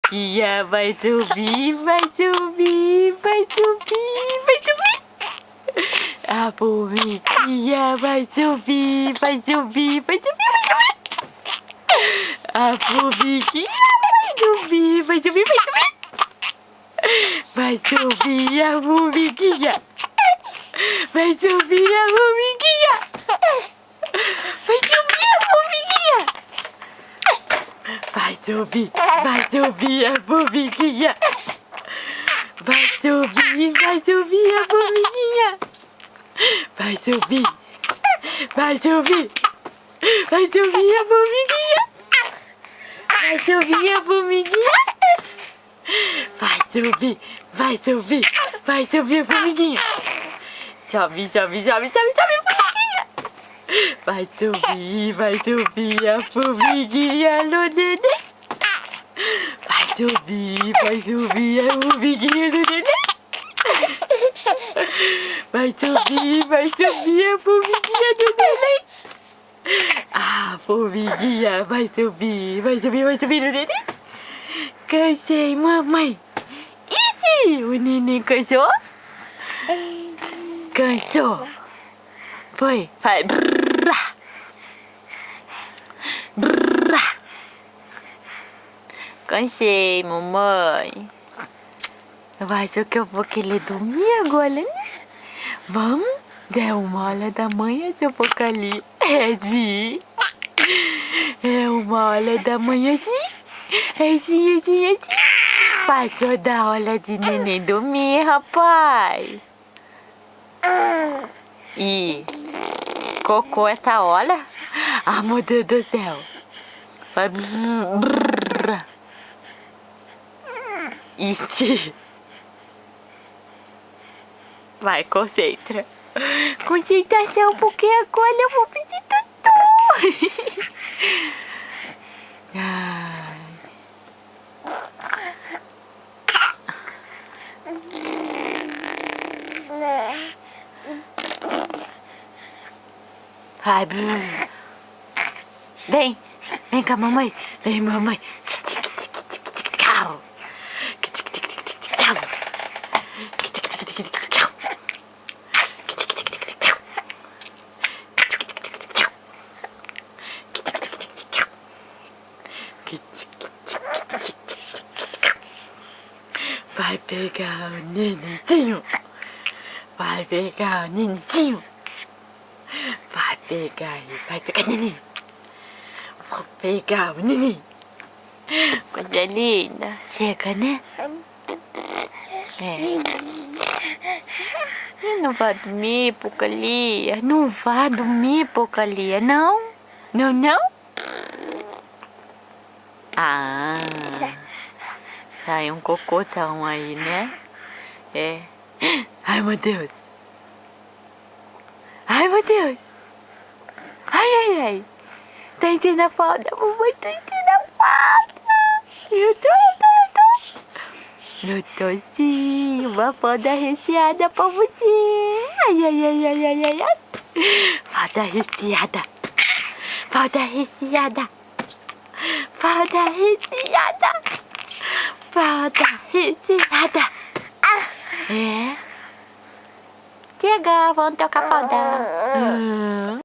formiguinha vai subir, vai subir, vai subir, vai subir. A formiguinha vai subir, vai subir, vai subir, vai subir. A formiguinha vai subir, vai subir, vai subir. Vai subir a formiguinha. Vai subir a formiguinha. Vai subir a formiguinha. Vai subir a formiguinha. Vai subir a formiguinha. Vai subir a formiguinha. Vai subir a formiguinha. Vai subir a formiguinha. Vai subir a formiguinha. Sobe a formiguinha. Vai subir a formiguinha no neném. Vai subir a formiguinha no neném. Vai subir a formiguinha no neném. A formiguinha vai subir no neném. Cansei, mamãe. E se o neném cansou? Cansou. Foi. Vai. Brrra. Brrra. Cansei, mamãe. Eu acho que eu vou querer dormir agora, né? Vamos? Já é 1h da manhã, seu porcaria. É sim. É 1h da manhã, sim. É sim. Passou da hora de neném dormir, rapaz. E cocô essa hora? Ah, meu Deus do céu. Vai. Brrr. Ixi. Vai, concentra. Concentração, porque agora eu vou pedir tudo. Ai. Vai, vem com a mamãe. Vem, mamãe. Vai pegar o nenenzinho. Vai pegar o nenenzinho. Vai pegar neném. Vou pegar o neném. Coisa linda. Chega, né? É. E não vai dormir, porcaria. Não vai dormir, porcaria. Não? Não? Ah. Sai um cocôzão aí, né? É. Ai, meu Deus. Ai, meu Deus. Ai. Tá enchendo a falda. Mamãe, tá enchendo a falda. Eu tô sim. Uma falda recheada pra você. Ai. Falda recheada. É. Chega, vamos tocar falda.